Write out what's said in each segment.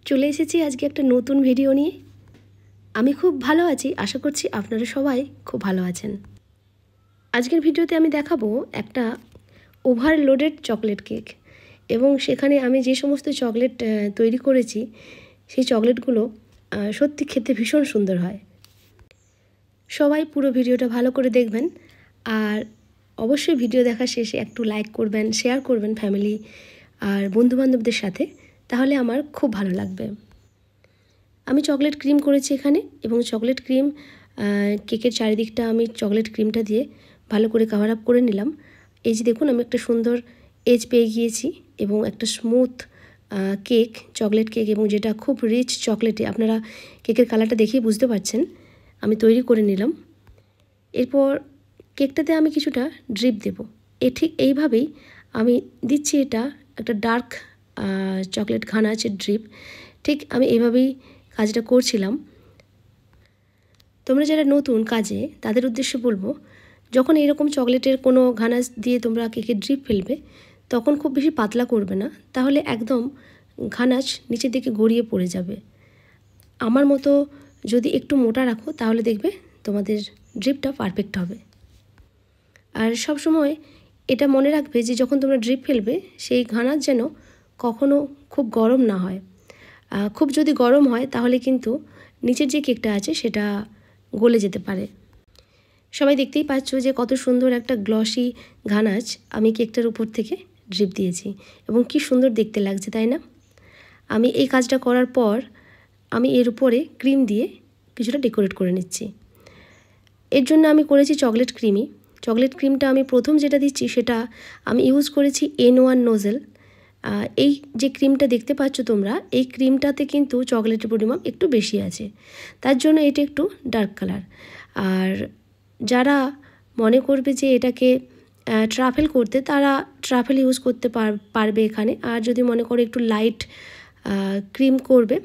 চলে এসেছি আজকে একটা নতুন ভিডিও নিয়ে। আমি খুব ভালো আছি, আশা করছি আপনারা সবাই খুব ভালো আছেন। আজকের ভিডিওতে আমি দেখাবো একটা ওভারলোডেড চকলেট কেক, এবং সেখানে আমি যে সমস্ত চকলেট তৈরি করেছি সেই চকলেটগুলো সত্যি খেতে ভীষণ সুন্দর হয়। সবাই পুরো ভিডিওটা ভালো করে দেখবেন, আর অবশ্যই ভিডিও দেখার শেষে একটু লাইক করবেন, শেয়ার করবেন ফ্যামিলি আর বন্ধুবান্ধবদের সাথে, তাহলে আমার খুব ভালো লাগবে। আমি চকলেট ক্রিম করেছি এখানে, এবং চকলেট ক্রিম কেকের চারিদিকটা আমি চকলেট ক্রিমটা দিয়ে ভালো করে কভার আপ করে নিলাম। এই যে দেখুন, আমি একটা সুন্দর এজ পেয়ে গিয়েছি এবং একটা স্মুথ কেক, চকলেট কেক, এবং যেটা খুব রিচ চকলেটে, আপনারা কেকের কালারটা দেখেই বুঝতে পারছেন, আমি তৈরি করে নিলাম। এরপর কেকটাতে আমি কিছুটা ড্রিপ দেব। ঠিক এইভাবেই আমি দিচ্ছি, এটা একটা ডার্ক চকলেট ঘানা আছে ড্রিপ। ঠিক আমি এইভাবেই কাজটা করছিলাম। তোমরা যারা নতুন কাজে, তাদের উদ্দেশ্যে বলবো, যখন এরকম চকলেটের কোনো ঘানাস দিয়ে তোমরা কেকের ড্রিপ ফেলবে, তখন খুব বেশি পাতলা করবে না, তাহলে একদম ঘানাস নিচের দিকে গড়িয়ে পড়ে যাবে। আমার মতো যদি একটু মোটা রাখো, তাহলে দেখবে তোমাদের ড্রিপটা পারফেক্ট হবে। আর সব সময় এটা মনে রাখবে যে যখন তোমরা ড্রিপ ফেলবে, সেই ঘানাস যেন কখনো খুব গরম না হয়। খুব যদি গরম হয় তাহলে কিন্তু নিচের যে কেকটা আছে সেটা গলে যেতে পারে। সবাই দেখতেই পাচ্ছ যে কত সুন্দর একটা গ্লসি ঘানাস আমি কেকটার উপর থেকে ড্রিপ দিয়েছি, এবং কি সুন্দর দেখতে লাগছে, তাই না? আমি এই কাজটা করার পর আমি এর উপরে ক্রিম দিয়ে কিছুটা ডেকোরেট করে নিচ্ছি। এর জন্য আমি করেছি চকলেট ক্রিমই। চকলেট ক্রিমটা আমি প্রথম যেটা দিচ্ছি সেটা আমি ইউজ করেছি N1 নোজেল। এই যে ক্রিমটা দেখতে পাচ্ছ তোমরা, এই ক্রিমটাতে কিন্তু চকলেটের পরিমাণ একটু বেশি আছে, তার জন্য এটা একটু ডার্ক কালার। আর যারা মনে করবে যে এটাকে ট্রাফেল করতে, তারা ট্রাফেল ইউজ করতে পারবে এখানে। আর যদি মনে করো একটু লাইট ক্রিম করবে,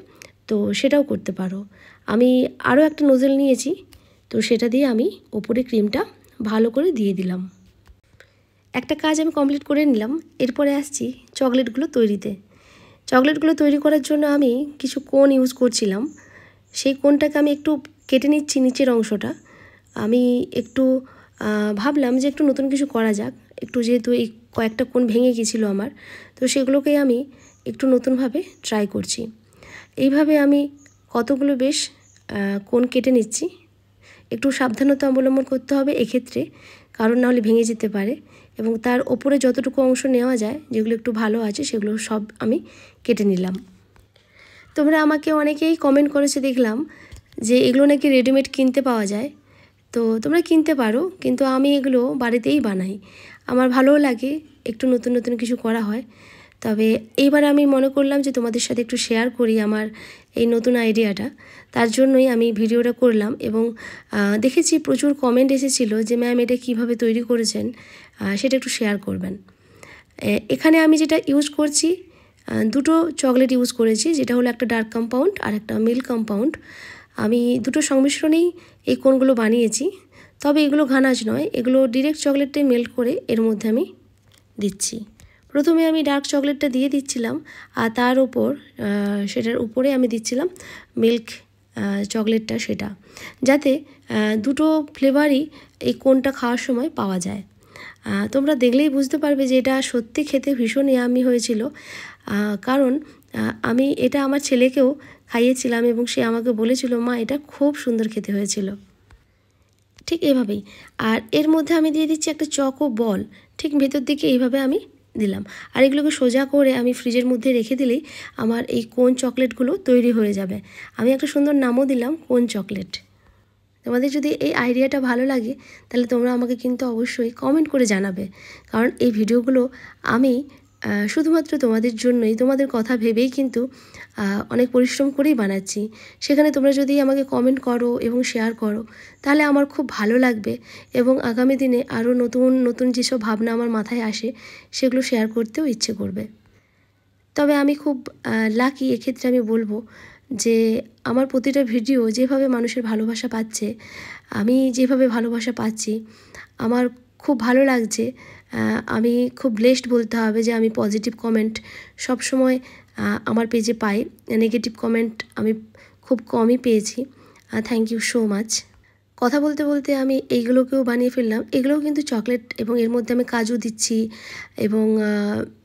তো সেটাও করতে পারো। আমি আরও একটা নোজেল নিয়েছি, তো সেটা দিয়ে আমি ওপরে ক্রিমটা ভালো করে দিয়ে দিলাম। একটা কাজ আমি কমপ্লিট করে নিলাম। এরপরে আসছি চকলেটগুলো তৈরিতে। চকলেটগুলো তৈরি করার জন্য আমি কিছু কোন ইউজ করছিলাম। সেই কোনটাকে আমি একটু কেটে নিচ্ছি, নিচের অংশটা। আমি একটু ভাবলাম যে একটু নতুন কিছু করা যাক, একটু যেহেতু এই কয়েকটা কোন ভেঙে গিয়েছিলো আমার, তো সেগুলোকেই আমি একটু নতুনভাবে ট্রাই করছি। এইভাবে আমি কতগুলো বেশ কোন কেটে নিচ্ছি। একটু সাবধানতা অবলম্বন করতে হবে এক্ষেত্রে, কারণ নাহলে ভেঙে যেতে পারে। এবং তার ওপরে যতটুকু অংশ নেওয়া যায়, যেগুলো একটু ভালো আছে, সেগুলো সব আমি কেটে নিলাম। তোমরা আমাকে অনেকেই কমেন্ট করেছে দেখলাম যে এগুলো নাকি রেডিমেড কিনতে পাওয়া যায়। তো তোমরা কিনতে পারো, কিন্তু আমি এগুলো বাড়িতেই বানাই। আমার ভালোও লাগে, একটু নতুন নতুন কিছু করা হয়। তবে এইবার আমি মনে করলাম যে তোমাদের সাথে একটু শেয়ার করি আমার এই নতুন আইডিয়াটা, তার জন্যই আমি ভিডিওটা করলাম। এবং দেখেছি প্রচুর কমেন্ট এসেছিলো যে ম্যাম এটা কীভাবে তৈরি করেছেন, সেটা একটু শেয়ার করবেন। এখানে আমি যেটা ইউজ করছি, দুটো চকলেট ইউজ করেছি, যেটা হলো একটা ডার্ক কম্পাউন্ড আর একটা মিল্ক কম্পাউন্ড। আমি দুটো সংমিশ্রণেই এই কোনগুলো বানিয়েছি। তবে এগুলো ঘানাস নয়, এগুলো ডিরেক্ট চকলেটে মেল্ট করে এর মধ্যে আমি দিচ্ছি। প্রথমে আমি ডার্ক চকলেটটা দিয়ে দিচ্ছিলাম, আর তার ওপর সেটার উপরে আমি দিচ্ছিলাম মিল্ক চকলেটটা, সেটা যাতে দুটো ফ্লেভারই এই কোনটা খাওয়ার সময় পাওয়া যায়। তোমরা দেখলেই বুঝতে পারবে যে এটা সত্যি খেতে ভীষণ ইয়ামি হয়েছিল। কারণ আমি এটা আমার ছেলেকেও খাইয়েছিলাম, এবং সে আমাকে বলেছিল, মা এটা খুব সুন্দর খেতে হয়েছিল। ঠিক এভাবেই। আর এর মধ্যে আমি দিয়ে দিচ্ছি একটা চকো বল, ঠিক ভেতর দিকে এইভাবে আমি দিলাম। আর এগুলোকে সোজা করে আমি ফ্রিজের মধ্যে রেখে দিলেই আমার এই কোন চকলেটগুলো তৈরি হয়ে যাবে। আমি একটা সুন্দর নামও দিলাম, কোন চকলেট। তোমাদের যদি এই আইডিয়াটা ভালো লাগে, তাহলে তোমরা আমাকে কিন্তু অবশ্যই কমেন্ট করে জানাবে, কারণ এই ভিডিওগুলো আমি শুধুমাত্র তোমাদের জন্যই, তোমাদের কথা ভেবেই কিন্তু অনেক পরিশ্রম করেই বানাচ্ছি। সেখানে তোমরা যদি আমাকে কমেন্ট করো এবং শেয়ার করো, তাহলে আমার খুব ভালো লাগবে, এবং আগামী দিনে আরও নতুন নতুন যেসব ভাবনা আমার মাথায় আসে, সেগুলো শেয়ার করতেও ইচ্ছে করবে। তবে আমি খুব লাকি এক্ষেত্রে আমি বলবো যে আমার প্রতিটা ভিডিও যেভাবে মানুষের ভালোবাসা পাচ্ছে, আমি যেভাবে ভালোবাসা পাচ্ছি, আমার খুব ভালো লাগছে। আমি খুব ব্লেসড বলতে হবে যে আমি পজিটিভ কমেন্ট সবসময় আমার পেজে পাই। নেগেটিভ কমেন্ট আমি খুব কমই পেয়েছি। Thank you so much. কথা বলতে বলতে আমি এইগুলোকেও বানিয়ে ফেললাম। এগুলোও কিন্তু চকলেট এবং এর মধ্যে আমি কাজু দিচ্ছি এবং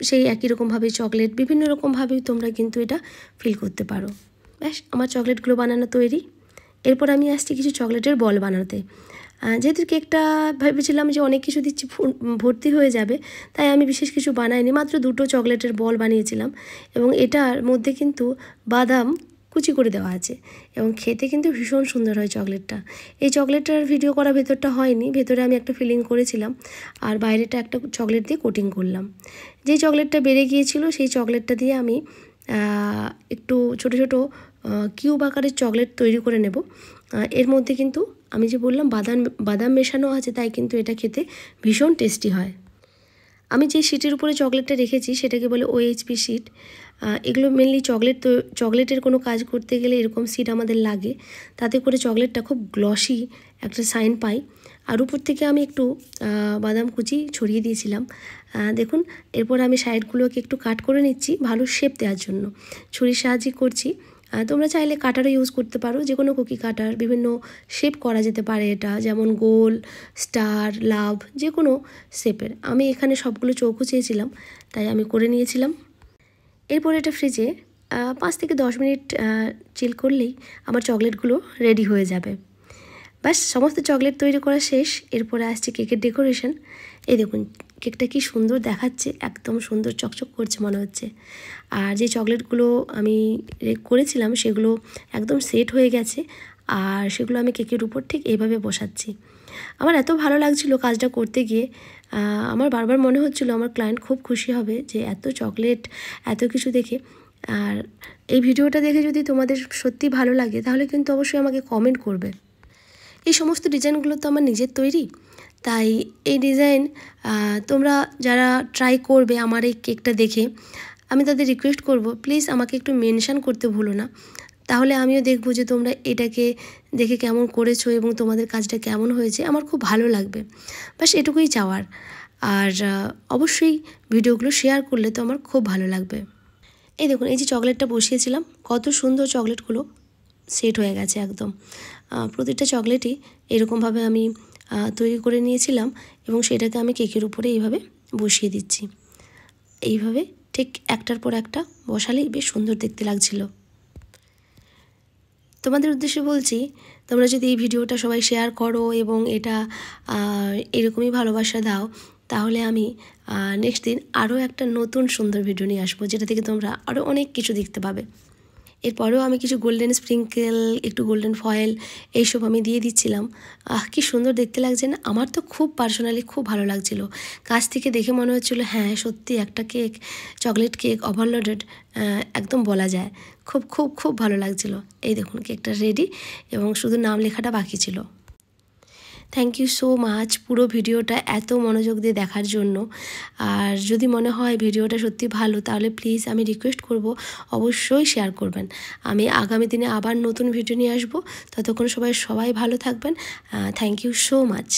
সেই একই রকমভাবে চকলেট বিভিন্ন রকমভাবেই তোমরা কিন্তু এটা ফিল করতে পারো। ব্যাস আমার চকলেটগুলো বানানো তৈরি। এরপর আমি আসছি কিছু চকলেটের বল বানাতে। যেহেতু কেকটা ভেবেছিলাম যে অনেক কিছু দিচ্ছি ভর্তি হয়ে যাবে, তাই আমি বিশেষ কিছু বানাইনি, মাত্র 2টো চকলেটের বল বানিয়েছিলাম এবং এটার মধ্যে কিন্তু বাদাম কুচি করে দেওয়া আছে এবং খেতে কিন্তু ভীষণ সুন্দর হয় চকলেটটা। এই চকলেটটার ভিডিও করা ভেতরটা হয়নি, ভেতরে আমি একটা ফিলিং করেছিলাম আর বাইরেটা একটা চকলেট দিয়ে কোটিং করলাম। যেই চকলেটটা বেড়ে গিয়েছিল সেই চকলেটটা দিয়ে আমি একটু ছোট ছোট কিউব আকারের চকলেট তৈরি করে নেব। এর মধ্যে কিন্তু আমি যে বললাম বাদাম মেশানো আছে, তাই কিন্তু এটা খেতে ভীষণ টেস্টি হয়। আমি যে শিটের উপরে চকলেটটা রেখেছি সেটাকে বলে OHP শিট। এগুলো মেনলি চকলেটের কোনো কাজ করতে গেলে এরকম শিট আমাদের লাগে, তাতে করে চকলেটটা খুব গ্লসি একটা সাইন পাই। আর উপর থেকে আমি একটু বাদাম কুচি ছড়িয়ে দিয়েছিলাম। দেখুন, এরপর আমি সাইডগুলোকে একটু কাট করে নিচ্ছি ভালো শেপ দেওয়ার জন্য, ছুরির সাহায্যে করছি। তোমরা চাইলে কাটারও ইউজ করতে পারো, যে কোনো কুকি কাটার, বিভিন্ন শেপ করা যেতে পারে এটা, যেমন গোল, স্টার, লাভ, যে কোনো শেপের। আমি এখানে সবগুলো চৌকো চেয়েছিলাম, তাই আমি করে নিয়েছিলাম। এরপর এটা ফ্রিজে 5 থেকে 10 মিনিট চিল করলেই আমার চকলেটগুলো রেডি হয়ে যাবে। ব্যাস, সমস্ত চকলেট তৈরি করা শেষ। এরপরে আসছে কেকের ডেকোরেশন। এই দেখুন কেকটা কি সুন্দর দেখাচ্ছে, একদম সুন্দর চকচক করছে মনে হচ্ছে। আর যে চকলেটগুলো আমি করেছিলাম সেগুলো একদম সেট হয়ে গেছে, আর সেগুলো আমি কেকের উপর ঠিক এইভাবে বসাচ্ছি। আমার এত ভালো লাগছিল কাজটা করতে গিয়ে। আমার বারবার মনে হচ্ছিল আমার ক্লায়েন্ট খুব খুশি হবে যে এত চকলেট, এত কিছু দেখে। আর এই ভিডিওটা দেখে যদি তোমাদের সত্যি ভালো লাগে তাহলে কিন্তু অবশ্যই আমাকে কমেন্ট করবে। এই সমস্ত ডিজাইনগুলো তো আমার নিজের তৈরি, তাই এই ডিজাইন তোমরা যারা ট্রাই করবে আমার এই কেকটা দেখে, আমি তাদের রিকোয়েস্ট করব প্লিজ আমাকে একটু মেনশান করতে ভুলো না, তাহলে আমিও দেখবো যে তোমরা এটাকে দেখে কেমন করেছো এবং তোমাদের কাজটা কেমন হয়েছে, আমার খুব ভালো লাগবে। বাস এটুকুই চাওয়ার। আর অবশ্যই ভিডিওগুলো শেয়ার করলে তো আমার খুব ভালো লাগবে। এই দেখুন, এই যে চকলেটটা বসিয়েছিলাম, কত সুন্দর চকলেটগুলো সেট হয়ে গেছে একদম। প্রতিটা চকলেটই এরকমভাবে আমি তৈরি করে নিয়েছিলাম এবং সেটাকে আমি কেকের উপরে এইভাবে বসিয়ে দিচ্ছি। এইভাবে ঠিক একটার পর একটা বসালেই বেশ সুন্দর দেখতে লাগছিল। তোমাদের উদ্দেশ্যে বলছি, তোমরা যদি এই ভিডিওটা সবাই শেয়ার করো এবং এটা এরকমই ভালোবাসা দাও, তাহলে আমি নেক্সট দিন আরও একটা নতুন সুন্দর ভিডিও নিয়ে আসবো, যেটা থেকে তোমরা আরও অনেক কিছু দেখতে পাবে। এরপরেও আমি কিছু গোল্ডেন স্প্রিঙ্কেল, একটু গোল্ডেন ফয়েল এইসব আমি দিয়ে দিচ্ছিলাম। কি সুন্দর দেখতে লাগছে না? আমার তো খুব পার্সোনালি খুব ভালো লাগছিল। কাছ থেকে দেখে মনে হচ্ছিলো হ্যাঁ সত্যি একটা কেক, চকলেট কেক ওভারলোডেড একদম বলা যায়। খুব খুব খুব ভালো লাগছিল। এই দেখুন কেকটা রেডি এবং শুধু নাম লেখাটা বাকি ছিল। থ্যাংক ইউ সো মাচ পুরো ভিডিওটা এত মনোযোগ দিয়ে দেখার জন্য। আর যদি মনে হয় ভিডিওটা সত্যি ভালো, তাহলে প্লিজ আমি রিকোয়েস্ট করব অবশ্যই শেয়ার করবেন। আমি আগামী দিনে আবার নতুন ভিডিও নিয়ে আসবো। ততক্ষণ সবাই ভালো থাকবেন। Thank you so much.